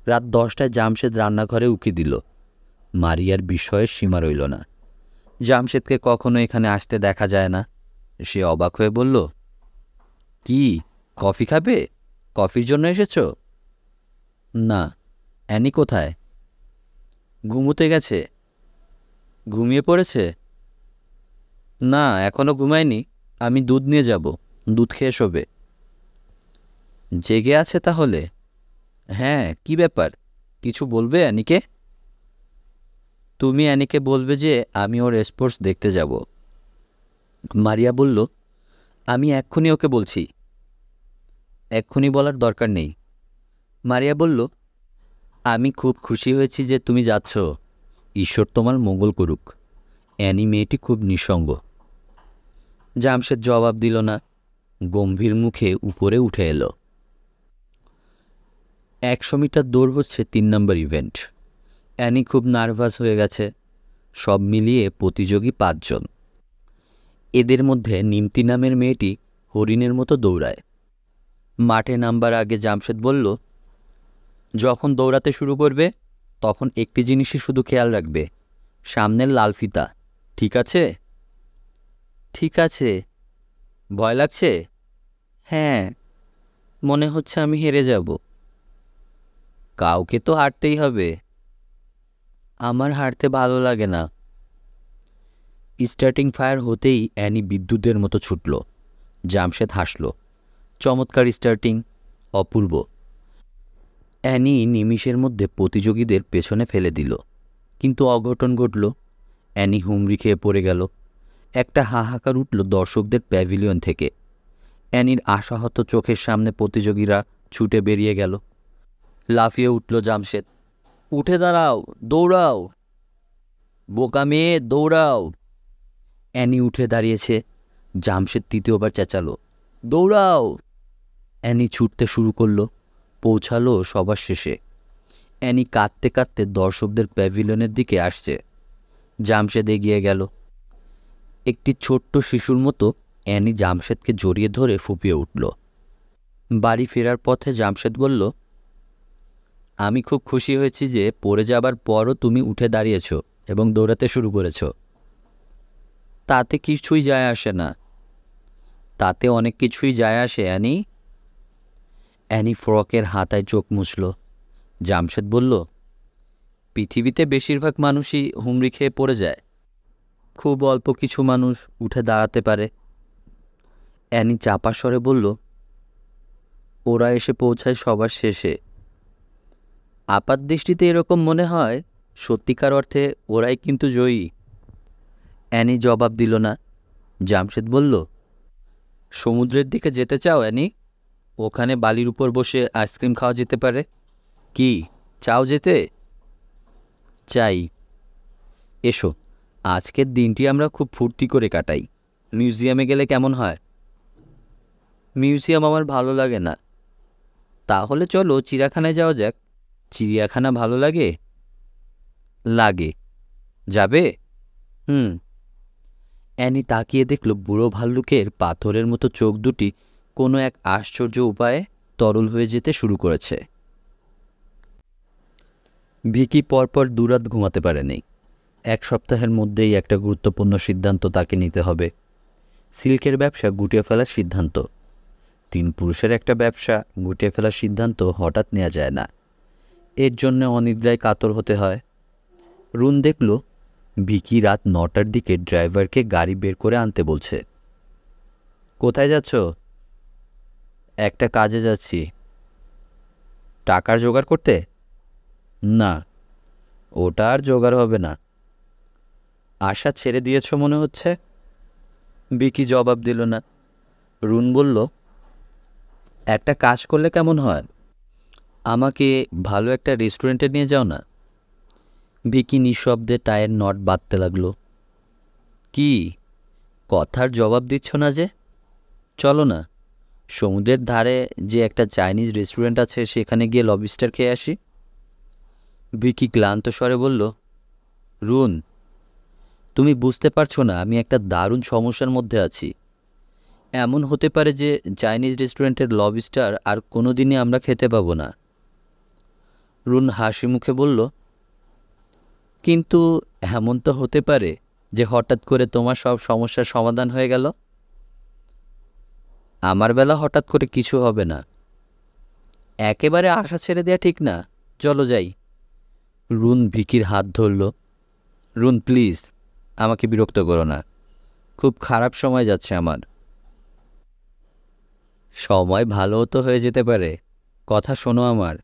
রাত 10টায় জামশেদ রান্নাঘরে উকি দিল। মারিয়ার বিস্ময়ের সীমা রইল না। জামশেদকে কখনো এখানে আসতে দেখা যায় না। সে অবাক হয়ে বলল, কি, কফি খাবে? কফির জন্য এসেছো? না। অ্যানি কোথায়? ঘুমোতে গেছে। ঘুমিয়ে পড়েছে? না, এখনো ঘুমায়নি। আমি দুধ নিয়ে যাব, দুধ খেয়ে শোবে। জেগে আছে তাহলে? হ্যাঁ, কি ব্যাপার, কিছু বলবে অ্যানিকে? তুমি অ্যানিকে বলবে যে আমি ওর স্পোর্টস দেখতে যাব। মারিয়া বলল, আমি এক্ষুনি ওকে বলছি। এক্ষুনি বলার দরকার নেই। মারিয়া বলল, আমি খুব খুশি হয়েছি যে তুমি যাচ্ছ। ঈশ্বর তোমার মঙ্গল করুক। অ্যানি মেয়েটি খুব নিঃসঙ্গ। জামশেদ জবাব দিল না, গম্ভীর মুখে উপরে উঠে এলো। 100 মিটার দৌড় হচ্ছে 3 নম্বর ইভেন্ট। অ্যানি খুব নার্ভাস হয়ে গেছে। সব মিলিয়ে প্রতিযোগী 5 জন। এদের মধ্যে নিমতি নামের মেয়েটি হরিণের মতো দৌড়ায়। মাঠে নামবার আগে জামশেদ বলল, যখন দৌড়াতে শুরু করবে তখন একটি জিনিসই শুধু খেয়াল রাখবে, সামনের লাল ফিতা, ঠিক আছে? ঠিক আছে। ভয় লাগছে? হ্যাঁ, মনে হচ্ছে আমি হেরে যাব। কাউকে তো হারতেই হবে। আমার হারতে ভালো লাগে না। স্টার্টিং ফায়ার হতেই অ্যানি বিদ্যুতের মতো ছুটল। জামশেদ হাসল। চমৎকার স্টার্টিং, অপূর্ব। অ্যানি নিমিষের মধ্যে প্রতিযোগীদের পেছনে ফেলে দিল। কিন্তু অঘটন ঘটল। অ্যানি হুমড়ি খেয়ে পড়ে গেল। একটা হাহাকার উঠল দর্শকদের প্যাভিলিয়ন থেকে। অ্যানির আশাহত চোখের সামনে প্রতিযোগীরা ছুটে বেরিয়ে গেল। লাফিয়ে উঠল জামশেদ, উঠে দাঁড়াও, দৌড়াও, বোকা মেয়ে, দৌড়াও। অ্যানি উঠে দাঁড়িয়েছে। জামশেদ তৃতীয়বার চেঁচালো, দৌড়াও। অ্যানি ছুটতে শুরু করলো, পৌঁছালো সবার শেষে। অ্যানি কাঁদতে কাঁদতে দর্শকদের প্যাভিলিয়নের দিকে আসছে। জামশেদ এগিয়ে গেল। একটি ছোট্ট শিশুর মতো অ্যানি জামশেদকে জড়িয়ে ধরে ফুঁপিয়ে উঠল। বাড়ি ফেরার পথে জামশেদ বলল, আমি খুব খুশি হয়েছি যে পড়ে যাবার পরও তুমি উঠে দাঁড়িয়েছ এবং দৌড়াতে শুরু করেছ। তাতে কিছুই যায় আসে না। তাতে অনেক কিছুই যায় আসে অ্যানি। অ্যানি ফ্রকের হাতায় চোখ মুছল। জামশেদ বলল, পৃথিবীতে বেশিরভাগ মানুষই হুমড়ি খেয়ে পড়ে যায়, খুব অল্প কিছু মানুষ উঠে দাঁড়াতে পারে। অ্যানি চাপা স্বরে বলল, ওরা এসে পৌঁছায় সবার শেষে। আপাত দৃষ্টিতে এরকম মনে হয়, সত্যিকার অর্থে ওরাই কিন্তু জয়ী। অ্যানি জবাব দিল না। জামশেদ বলল, সমুদ্রের দিকে যেতে চাও অ্যানি? ওখানে বালির উপর বসে আইসক্রিম খাওয়া যেতে পারে। কি চাও যেতে? চাই। এসো, আজকের দিনটি আমরা খুব ফুর্তি করে কাটাই। মিউজিয়ামে গেলে কেমন হয়? মিউজিয়াম আমার ভালো লাগে না। তাহলে চলো চিড়িয়াখানায় যাওয়া যাক। চিড়িয়াখানা ভালো লাগে? লাগে। যাবে? হুম। অ্যানি তাকিয়ে দেখল বুড়ো ভাল্লুকের পাথরের মতো চোখ দুটি কোনো এক আশ্চর্য উপায়ে তরল হয়ে যেতে শুরু করেছে। ভিকি পরপর দুরাত ঘুমাতে পারেনি। 1 সপ্তাহের মধ্যেই একটা গুরুত্বপূর্ণ সিদ্ধান্ত তাকে নিতে হবে। সিল্কের ব্যবসা গুটিয়ে ফেলার সিদ্ধান্ত। 3 পুরুষের একটা ব্যবসা গুটিয়ে ফেলার সিদ্ধান্ত হঠাৎ নেওয়া যায় না। এর জন্য অনিদ্রায় কাতর হতে হয়। রুন দেখল ভিকি রাত 9টার দিকে ড্রাইভারকে গাড়ি বের করে আনতে বলছে। কোথায় যাচ্ছ? একটা কাজে যাচ্ছি। টাকার জোগাড় করতে? না, ওটা আর জোগাড় হবে না। আশা ছেড়ে দিয়েছ মনে হচ্ছে। ভিকি জবাব দিল না। রুন বলল, একটা কাজ করলে কেমন হয়? আমাকে ভালো একটা রেস্টুরেন্টে নিয়ে যাও না। ভিকি নিঃশব্দে টায়ের নট বাঁধতে লাগলো। কি, কথার জবাব দিচ্ছ না যে? চলো না, সমুদ্রের ধারে যে একটা চাইনিজ রেস্টুরেন্ট আছে সেখানে গিয়ে লবস্টার খেয়ে আসি। ভিকি ক্লান্ত স্বরে বলল, রুন, তুমি বুঝতে পারছো না আমি একটা দারুণ সমস্যার মধ্যে আছি। এমন হতে পারে যে চাইনিজ রেস্টুরেন্টের লবস্টার আর কোনো দিনই আমরা খেতে পাবো না। রুন হাসি মুখে বলল, কিন্তু এমন তো হতে পারে যে হঠাৎ করে তোমার সব সমস্যার সমাধান হয়ে গেল। আমার বেলা হঠাৎ করে কিছু হবে না। একেবারে আশা ছেড়ে দেওয়া ঠিক না। চলো যাই। রুন ভিকির হাত ধরল। রুন প্লিজ, আমাকে বিরক্ত করো না। খুব খারাপ সময় যাচ্ছে আমার। সময় ভালোও তো হয়ে যেতে পারে। কথা শোনো আমার।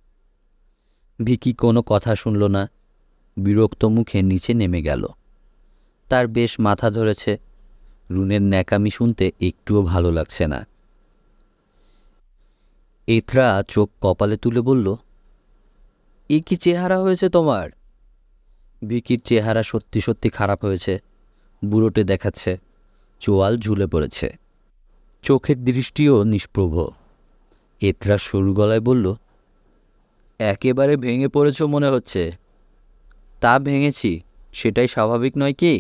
ভিকি কোনো কথা শুনল না। বিরক্ত মুখে নিচে নেমে গেল। তার বেশ মাথা ধরেছে। রুনের ন্যাকামি শুনতে একটুও ভালো লাগছে না। এথরা চোখ কপালে তুলে বলল, এ কি চেহারা হয়েছে তোমার? ভিকির চেহারা সত্যি সত্যি খারাপ হয়েছে। বুড়োটে দেখাচ্ছে। চোয়াল ঝুলে পড়েছে। চোখের দৃষ্টিও নিষ্প্রভ। এথরা সরু গলায় বলল, একেবারে ভেঙে পড়েছ মনে হচ্ছে। তা ভেঙেছি, সেটাই স্বাভাবিক নয় কি?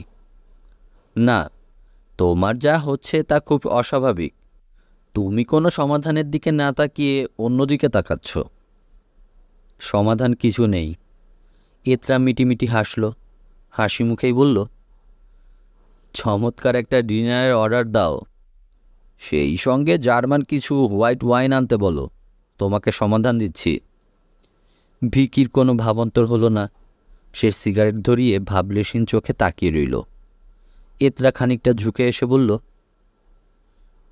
না, তোমার যা হচ্ছে তা খুব অস্বাভাবিক। তুমি কোনো সমাধানের দিকে না তাকিয়ে অন্যদিকে তাকাচ্ছ। সমাধান কিছু নেই। এতরা মিটিমিটি হাসল। হাসি মুখেই বলল, চমৎকার একটা ডিনারের অর্ডার দাও। সেই সঙ্গে জার্মান কিছু হোয়াইট ওয়াইন আনতে বলো। তোমাকে সমাধান দিচ্ছি। ভিকির কোনো ভাবান্তর হলো না। সে সিগারেট ধরিয়ে ভাবলেশীন চোখে তাকিয়ে রইল। এতরা খানিকটা ঝুঁকে এসে বলল,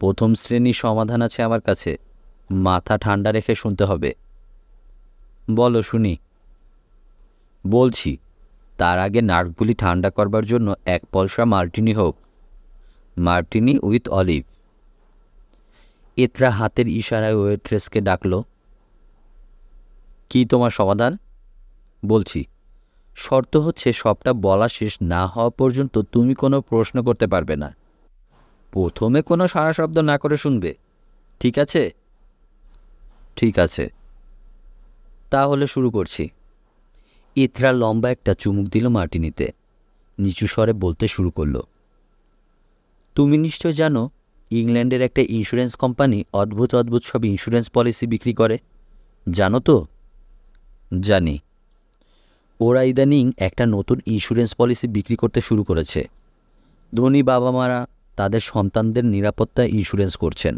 1ম শ্রেণীর সমাধান আছে আমার কাছে। মাথা ঠান্ডা রেখে শুনতে হবে। বলো শুনি। বলছি, তার আগে নার্ভগুলি ঠান্ডা করবার জন্য 1 পয়সা মার্টিনি হোক। Martini with olive. এতরা হাতের ইশারায় ওয়েট্রেসকে ডাকল। কি তোমার সমাধান? বলছি, শর্ত হচ্ছে সবটা বলা শেষ না হওয়া পর্যন্ত তুমি কোনো প্রশ্ন করতে পারবে না। প্রথমে কোনো সারা শব্দ না করে শুনবে, ঠিক আছে? ঠিক আছে, তাহলে শুরু করছি। এথরা লম্বা একটা চুমুক দিল মার্টিনিতে। নিচু স্বরে বলতে শুরু করল, তুমি নিশ্চয় জানো ইংল্যান্ডের একটা ইন্স্যুরেন্স কোম্পানি অদ্ভুত অদ্ভুত সব ইন্স্যুরেন্স পলিসি বিক্রি করে। জানো তো? জানি। ওরা ইদানিং একটা নতুন ইন্স্যুরেন্স পলিসি বিক্রি করতে শুরু করেছে। ধনী বাবা মারা তাদের সন্তানদের নিরাপত্তা ইন্স্যুরেন্স করছেন।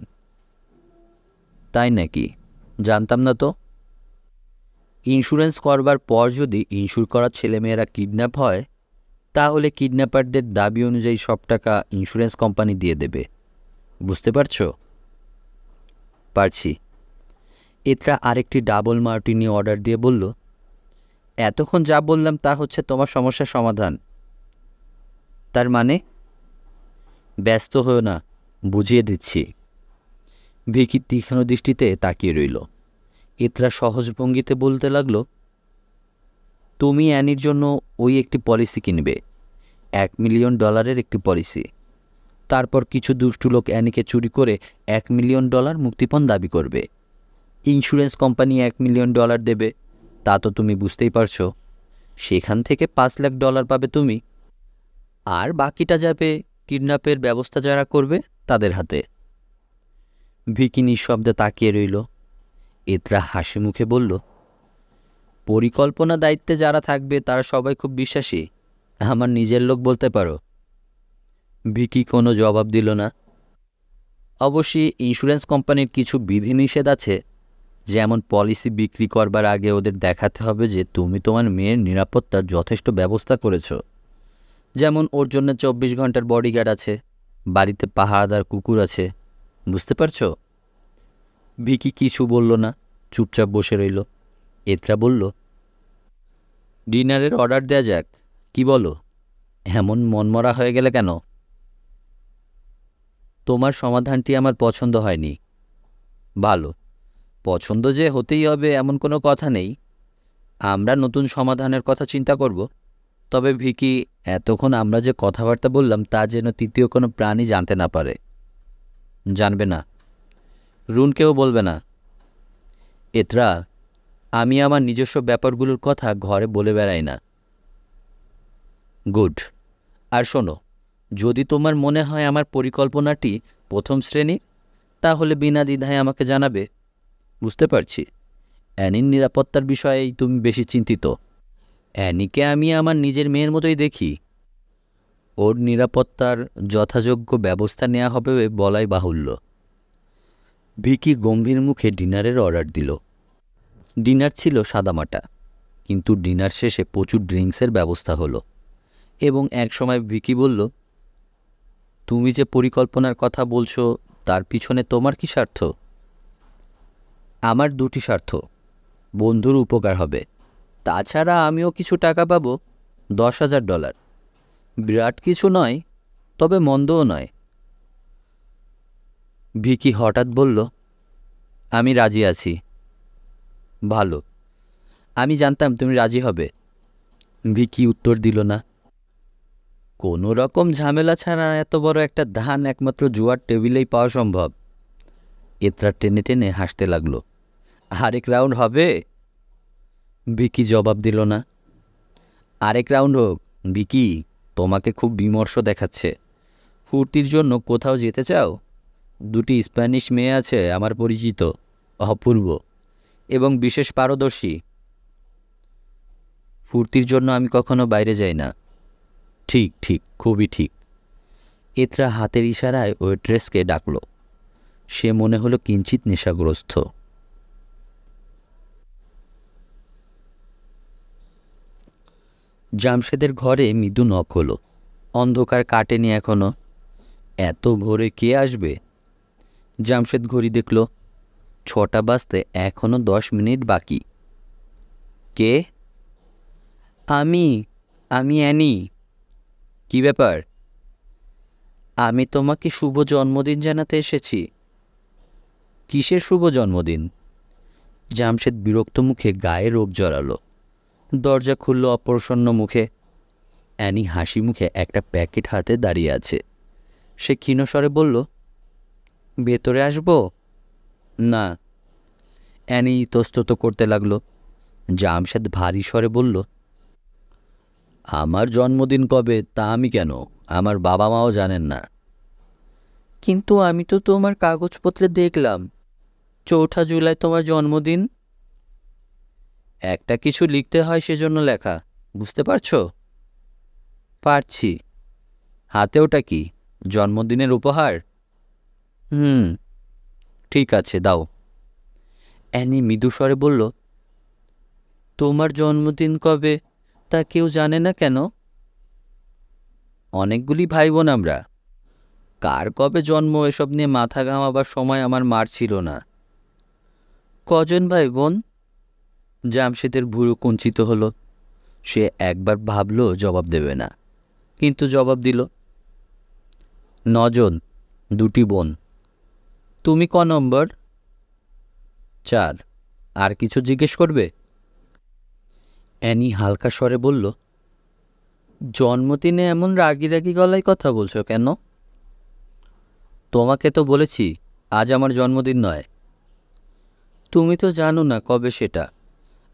তাই নাকি? জানতাম না তো। ইন্স্যুরেন্স করবার পর যদি ইন্স্যুর করা ছেলেমেয়েরা কিডন্যাপ হয়, তাহলে কিডন্যাপারদের দাবি অনুযায়ী সব টাকা ইন্স্যুরেন্স কোম্পানি দিয়ে দেবে। বুঝতে পারছো? পারছি। এতরা আরেকটি ডাবল মার্টিনি অর্ডার দিয়ে বলল, এতক্ষণ যা বললাম তা হচ্ছে তোমার সমস্যার সমাধান। তার মানে? ব্যস্ত হও না, বুঝিয়ে দিচ্ছি। ভিকি তীক্ষ্ণ দৃষ্টিতে তাকিয়ে রইল। এতরা সহজ ভঙ্গিতে বলতে লাগলো, তুমি অ্যানির জন্য ওই একটি পলিসি কিনবে, $1 মিলিয়ন একটি পলিসি। তারপর কিছু দুষ্টু লোক অ্যানিকে চুরি করে $1 মিলিয়ন মুক্তিপণ দাবি করবে। ইন্স্যুরেন্স কোম্পানি $1 মিলিয়ন দেবে, তা তো তুমি বুঝতেই পারছো। সেখান থেকে $5 লাখ পাবে তুমি, আর বাকিটা যাবে কিডন্যাপের ব্যবস্থা যারা করবে তাদের হাতে। ভিকি নিঃশব্দে তাকিয়ে রইল। এতরা হাসি মুখে বলল, পরিকল্পনা দায়িত্বে যারা থাকবে তারা সবাই খুব বিশ্বাসী, আমার নিজের লোক বলতে পারো। ভিকি কোনো জবাব দিল না। অবশ্যই ইন্স্যুরেন্স কোম্পানির কিছু বিধিনিষেধ আছে, যেমন পলিসি বিক্রি করবার আগে ওদের দেখাতে হবে যে তুমি তোমার মেয়ের নিরাপত্তার যথেষ্ট ব্যবস্থা করেছ। যেমন ওর জন্য 24 ঘন্টার বডিগার্ড আছে, বাড়িতে পাহারাদার কুকুর আছে। বুঝতে পারছ? ভিকি কিছু বলল না, চুপচাপ বসে রইল। এতরা বলল, ডিনারের অর্ডার দেয়া যাক, কি বলো? এমন মনমরা হয়ে গেলে কেন? তোমার সমাধানটি আমার পছন্দ হয়নি। ভালো, পছন্দ যে হতেই হবে এমন কোনো কথা নেই। আমরা নতুন সমাধানের কথা চিন্তা করব। তবে ভিকি, এতক্ষণ আমরা যে কথাবার্তা বললাম তা যেন তৃতীয় কোনো প্রাণী জানতে না পারে। জানবে না, রুনকেও বলবে না। এতরা, আমি আমার নিজস্ব ব্যাপারগুলোর কথা ঘরে বলে বেড়াই না। গুড। আর শোনো, যদি তোমার মনে হয় আমার পরিকল্পনাটি প্রথম শ্রেণী, তাহলে বিনা দ্বিধায় আমাকে জানাবে। বুঝতে পারছি অ্যানির নিরাপত্তার বিষয়েই তুমি বেশি চিন্তিত। অ্যানিকে আমি আমার নিজের মেয়ের মতোই দেখি। ওর নিরাপত্তার যথাযোগ্য ব্যবস্থা নেওয়া হবে বলাই বাহুল্য। ভিকি গম্ভীর মুখে ডিনারের অর্ডার দিল। ডিনার ছিল সাদামাটা, কিন্তু ডিনার শেষে প্রচুর ড্রিঙ্কসের ব্যবস্থা হলো। এবং একসময় ভিকি বলল, তুমি যে পরিকল্পনার কথা বলছো তার পিছনে তোমার কি স্বার্থ? আমার দুটি স্বার্থ। বন্ধুর উপকার হবে, তাছাড়া আমিও কিছু টাকা পাবো। $10,000। বিরাট কিছু নয়, তবে মন্দও নয়। ভিকি হঠাৎ বলল, আমি রাজি আছি। ভালো, আমি জানতাম তুমি রাজি হবে। ভিকি উত্তর দিল না। কোনো রকম ঝামেলা ছাড়া এত বড় একটা ধান একমাত্র জুয়ার টেবিলেই পাওয়া সম্ভব। এতরা টেনে টেনে হাসতে লাগলো। আরেক রাউন্ড হবে? ভিকি জবাব দিল না। আরেক রাউন্ড হোক। ভিকি, তোমাকে খুব বিমর্ষ দেখাচ্ছে। ফুর্তির জন্য কোথাও যেতে চাও? দুটি স্প্যানিশ মেয়ে আছে আমার পরিচিত, অপূর্ব এবং বিশেষ পারদর্শী। ফুর্তির জন্য আমি কখনো বাইরে যাই না। ঠিক ঠিক, খুবই ঠিক। এতরা হাতের ইশারায় ওয়েট্রেসকে ডাকল। সে মনে হলো কিঞ্চিত নেশাগ্রস্ত। জামশেদের ঘরে মৃদু নখ হলো। অন্ধকার কাটেনি এখনো। এত ভোরে কে আসবে? জামশেদ ঘড়ি দেখল, 6টা বাজতে এখনো 10 মিনিট বাকি। কে? আমি অ্যানি। কি ব্যাপার? আমি তোমাকে শুভ জন্মদিন জানাতে এসেছি। কিসের শুভ জন্মদিন? জামশেদ বিরক্ত মুখে গায়ে রোব জড়ালো। দরজা খুলল অপ্রসন্ন মুখে। অ্যানি হাসি মুখে একটা প্যাকেট হাতে দাঁড়িয়ে আছে। সে ক্ষীণস্বরে বলল, ভেতরে আসবো? না। অ্যানি ইতস্তত করতে লাগল। জামশেদ ভারী স্বরে বলল, আমার জন্মদিন কবে তা আমি কেন, আমার বাবা মাও জানেন না। কিন্তু আমি তো তোমার কাগজপত্রে দেখলাম 4 জুলাই তোমার জন্মদিন। একটা কিছু লিখতে হয়, সেজন্য লেখা। বুঝতে পারছো? পারছি। হাতে ওটা কি, জন্মদিনের উপহার? ঠিক আছে, দাও। অ্যানি মৃদু স্বরে বলল, তোমার জন্মদিন কবে তা কেউ জানে না কেন? অনেকগুলি ভাই বোন আমরা। কার কবে জন্ম এসব নিয়ে মাথা ঘামাবার সময় আমার মার ছিল না। কজন ভাই বোন? জামশেদের ভুরু কুঞ্চিত হলো। সে একবার ভাবল জবাব দেবে না, কিন্তু জবাব দিল, 9 জন, 2টি বোন। তুমি ক নম্বর? 4। আর কিছু জিজ্ঞেস করবে? অ্যানি হালকা স্বরে বলল, জন্মদিনে এমন রাগি রাগি গলায় কথা বলছো কেন? তোমাকে তো বলেছি আজ আমার জন্মদিন নয়। তুমি তো জানো না কবে সেটা।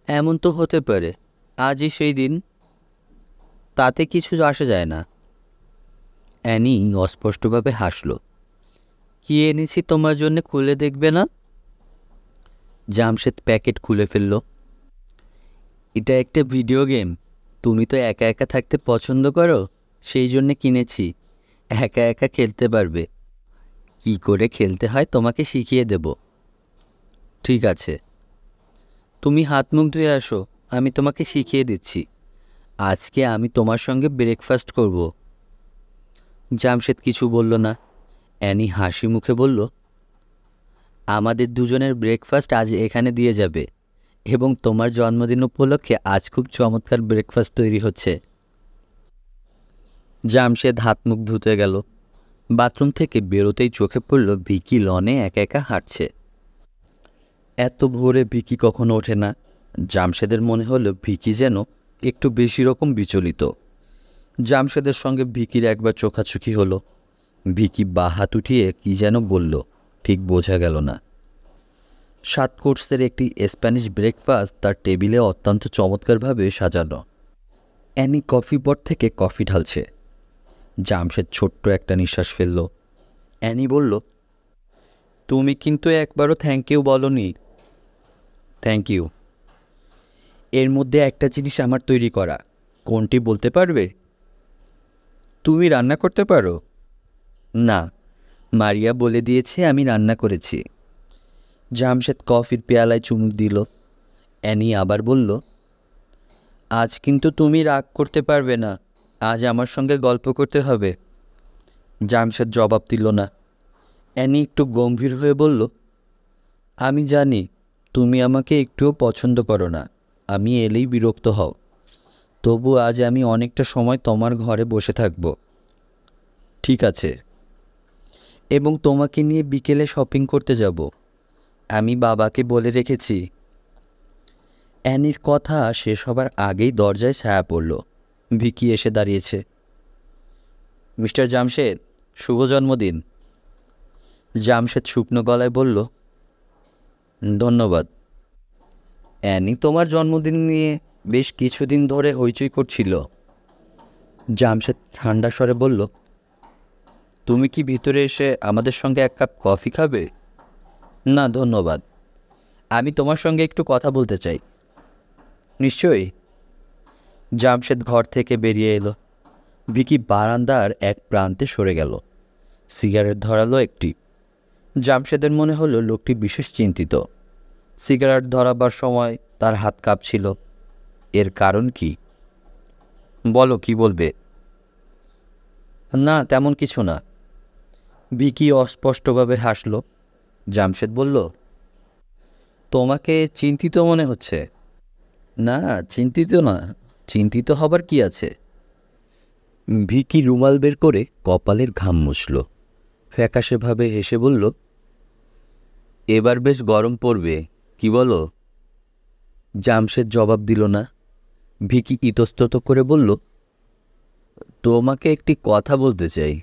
এমন তো হতে পারে আজই সেই দিন, তাতে কিছু আসে যায় না। অ্যানি অস্পষ্টভাবে হাসল। কি এনেছি তোমার জন্য, খুলে দেখবে না? জামশেদ প্যাকেট খুলে ফেলল। এটা একটা ভিডিও গেম। তুমি তো একা একা থাকতে পছন্দ করো, সেই জন্যে কিনেছি। একা একা খেলতে পারবে। কি করে খেলতে হয় তোমাকে শিখিয়ে দেব। ঠিক আছে, তুমি হাত মুখ ধুয়ে আসো, আমি তোমাকে শিখিয়ে দিচ্ছি। আজকে আমি তোমার সঙ্গে ব্রেকফাস্ট করব। জামশেদ কিছু বলল না। অ্যানি হাসি মুখে বলল, আমাদের দুজনের ব্রেকফাস্ট আজ এখানে দিয়ে যাবে, এবং তোমার জন্মদিন উপলক্ষে আজ খুব চমৎকার ব্রেকফাস্ট তৈরি হচ্ছে। জামশেদ হাত মুখ ধুতে গেল। বাথরুম থেকে বেরোতেই চোখে পড়ল ভিকি লনে একা একা হাঁটছে। এত ভোরে ভিকি কখনো ওঠে না। জামশেদের মনে হলো ভিকি যেন একটু বেশি রকম বিচলিত। জামশেদের সঙ্গে ভিকির একবার চোখাচোখি হলো। ভিকি বা হাত উঠিয়ে কী যেন বলল, ঠিক বোঝা গেল না। 7 কোর্সের একটি স্প্যানিশ ব্রেকফাস্ট তার টেবিলে অত্যন্ত চমৎকারভাবে সাজানো। অ্যানি কফি পট থেকে কফি ঢালছে। জামশেদ ছোট্ট একটা নিঃশ্বাস ফেলল। অ্যানি বলল, তুমি কিন্তু একবারও থ্যাংক ইউ বলনি। Thank you. এর মধ্যে একটা জিনিস আমার তৈরি করা, কোনটি বলতে পারবে? তুমি রান্না করতে পারো? না, মারিয়া বলে দিয়েছে আমি রান্না করেছি। জামশেদ কফির পেয়ালায় চুমুক দিল। অ্যানি আবার বলল, আজ কিন্তু তুমি রাগ করতে পারবে না, আজ আমার সঙ্গে গল্প করতে হবে। জামশেদ জবাব দিল না। অ্যানি একটু গম্ভীর হয়ে বলল, আমি জানি তুমি আমাকে একটুও পছন্দ করো না, আমি এলেই বিরক্ত হও। তবু আজ আমি অনেকটা সময় তোমার ঘরে বসে থাকব। ঠিক আছে। এবং তোমাকে নিয়ে বিকেলে শপিং করতে যাব। আমি বাবাকে বলে রেখেছি। অ্যানির কথা শেষ হবার আগেই দরজায় ছায়া পড়ল। ভিকি এসে দাঁড়িয়েছে। মিস্টার জামশেদ, শুভ জন্মদিন। জামশেদ শুকনো গলায় বলল, ধন্যবাদ। অ্যানি তোমার জন্মদিন নিয়ে বেশ কিছুদিন ধরে হইচই করছিল। জামশেদ ঠান্ডা স্বরে বলল, তুমি কি ভিতরে এসে আমাদের সঙ্গে এক কাপ কফি খাবে? না ধন্যবাদ, আমি তোমার সঙ্গে একটু কথা বলতে চাই। নিশ্চয়ই। জামশেদ ঘর থেকে বেরিয়ে এলো। ভিকি বারান্দার এক প্রান্তে সরে গেল। সিগারেট ধরালো একটি। জামশেদের মনে হলো লোকটি বিশেষ চিন্তিত। সিগারেট ধরাবার সময় তার হাত কাঁপছিল। এর কারণ কি? বলো, কি বলবে? না, তেমন কিছু না। ভিকি অস্পষ্টভাবে হাসল। জামশেদ বলল, তোমাকে চিন্তিত মনে হচ্ছে। না, চিন্তিত না, চিন্তিত হবার কি আছে? ভিকি রুমাল বের করে কপালের ঘাম মুছল। ফ্যাকাশেভাবে হেসে বলল, এবার বেশ গরম পড়বে, কি বলো? জামশেদ জবাব দিল না। ভিকি ইতস্তত করে বলল, তোমাকে একটি কথা বলতে চাই।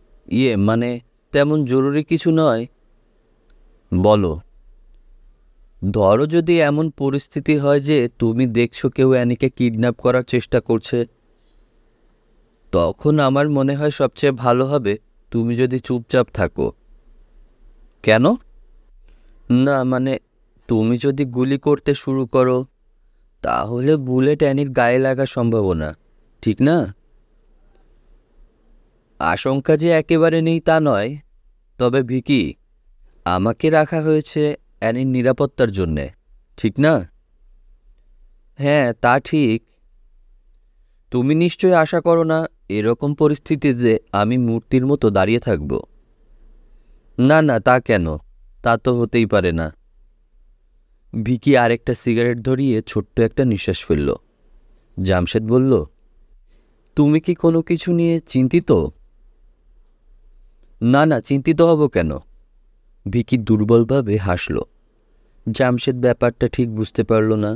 মানে তেমন জরুরি কিছু নয়। বলো। ধরো যদি এমন পরিস্থিতি হয় যে তুমি দেখছো কেউ অ্যানিকে কিডন্যাপ করার চেষ্টা করছে, তখন আমার মনে হয় সবচেয়ে ভালো হবে তুমি যদি চুপচাপ থাকো। কেন? না মানে, তুমি যদি গুলি করতে শুরু করো তাহলে বুলেট অ্যানির গায়ে লাগার সম্ভাবনা, ঠিক না? আশঙ্কা যে একেবারে নেই তা নয়, তবে ভিকি, আমাকে রাখা হয়েছে অ্যানির নিরাপত্তার জন্যে, ঠিক না? হ্যাঁ, তা ঠিক। তুমি নিশ্চয়ই আশা করো না এরকম পরিস্থিতিতে আমি মূর্তির মতো দাঁড়িয়ে থাকব। না না, তা কেন? তা তো হতেই পারে না। ভিকি আরেকটা সিগারেট ধরিয়ে ছোট্ট একটা নিঃশ্বাস ফেলল। জামশেদ বলল, তুমি কি কোনো কিছু নিয়ে চিন্তিত? না না, চিন্তিত হব কেন? ভিকি দুর্বলভাবে হাসল। জামশেদ ব্যাপারটা ঠিক বুঝতে পারল না।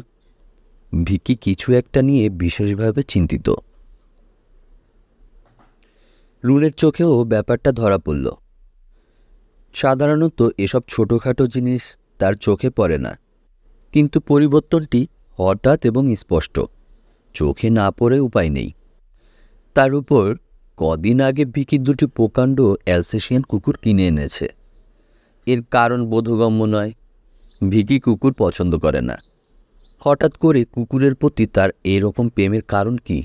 ভিকি কিছু একটা নিয়ে বিশেষভাবে চিন্তিত। রুনের চোখেও ব্যাপারটা ধরা পড়ল। সাধারণত এসব ছোটোখাটো জিনিস তার চোখে পড়ে না, কিন্তু পরিবর্তনটি হঠাৎ এবং স্পষ্ট। চোখে না পড়ে উপায় নেই। তার উপর কদিন আগে ভিকি দুটি প্রকাণ্ড অ্যালসেশিয়ান কুকুর কিনে এনেছে। এর কারণ বোধগম্য নয়। ভিকি কুকুর পছন্দ করে না। হঠাৎ করে কুকুরের প্রতি তার এরকম প্রেমের কারণ কি?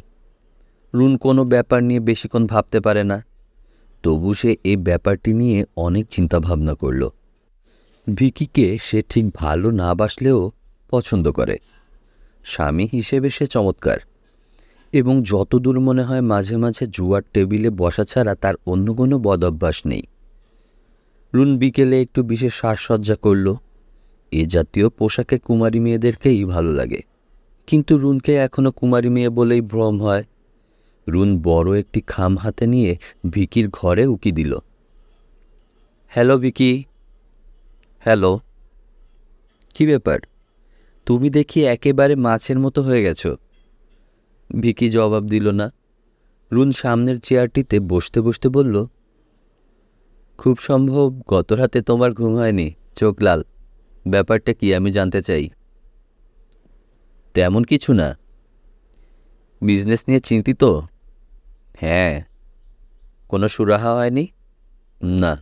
রুন কোনো ব্যাপার নিয়ে বেশিক্ষণ ভাবতে পারে না। তবু সে এই ব্যাপারটি নিয়ে অনেক চিন্তাভাবনা করল। ভিকিকে সে ঠিক ভালো না বাসলেও পছন্দ করে। স্বামী হিসেবে সে চমৎকার, এবং যতদূর মনে হয় মাঝে মাঝে জুয়ার টেবিলে বসা ছাড়া তার অন্য কোনো বদঅভ্যাস নেই। রুন বিকেলে একটু বিশেষ সাজসজ্জা করল। এ জাতীয় পোশাকে কুমারী মেয়েদেরকেই ভালো লাগে, কিন্তু রুনকে এখনও কুমারী মেয়ে বলেই ভ্রম হয়। রুন বড় একটি খাম হাতে নিয়ে ভিকির ঘরে উকি দিল। হ্যালো ভিকি। হ্যালো। কী ব্যাপার? তুমি দেখি একেবারে মাছের মতো হয়ে গেছো। ভিকি জবাব দিল না। রুন সামনের চেয়ারটিতে বসতে বসতে বলল, খুব সম্ভব গত রাতে তোমার ঘুম হয়নি, চোখ লাল। ব্যাপারটা কি আমি জানতে চাই। তেমন কিছু না। বিজনেস নিয়ে চিন্তিত? হ্যাঁ। কোনো সুরাহা হয়নি? না।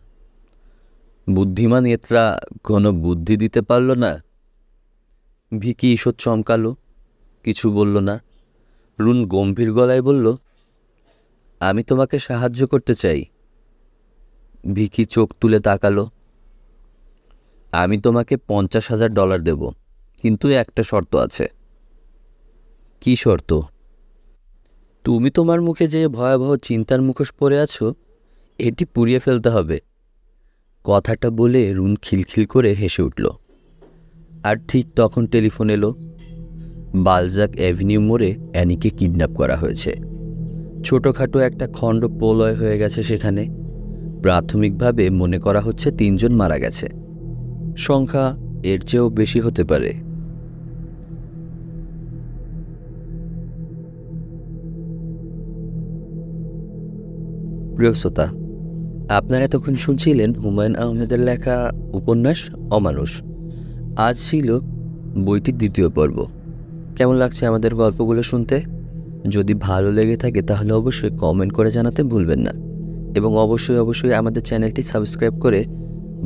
বুদ্ধিমান এতরা কোনো বুদ্ধি দিতে পারল না? ভিকি ঈষৎ চমকালো, কিছু বলল না। রুন গম্ভীর গলায় বলল, আমি তোমাকে সাহায্য করতে চাই। ভিকি চোখ তুলে তাকালো। আমি তোমাকে $50,000 দেব, কিন্তু একটা শর্ত আছে। কি শর্ত? তুমি তোমার মুখে যে ভয়াবহ চিন্তার মুখোশ পরে আছো, এটি পুড়িয়ে ফেলতে হবে। কথাটা বলে রুন খিলখিল করে হেসে উঠল। আর ঠিক তখন টেলিফোন এলো। বালজাক অ্যাভিনিউ মোড়ে অ্যানিকে কিডন্যাপ করা হয়েছে। ছোটোখাটো একটা খণ্ড প্রলয় হয়ে গেছে সেখানে। প্রাথমিকভাবে মনে করা হচ্ছে 3 জন মারা গেছে। সংখ্যা এর চেয়েও বেশি হতে পারে। প্রিয় শ্রোতা, আপনারা এতক্ষণ শুনছিলেন হুমায়ুন আহমেদের লেখা উপন্যাস অমানুষ। আজ ছিল বইটির 2য় পর্ব। কেমন লাগছে আমাদের গল্পগুলো শুনতে? যদি ভালো লেগে থাকে তাহলে অবশ্যই কমেন্ট করে জানাতে ভুলবেন না, এবং অবশ্যই আমাদের চ্যানেলটি সাবস্ক্রাইব করে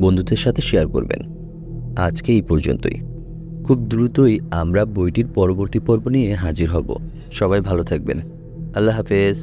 বন্ধুদের সাথে শেয়ার করবেন। আজকে এই পর্যন্তই। খুব দ্রুতই আমরা বইটির পরবর্তী পর্ব নিয়ে হাজির হব। সবাই ভালো থাকবেন। আল্লাহ হাফেজ।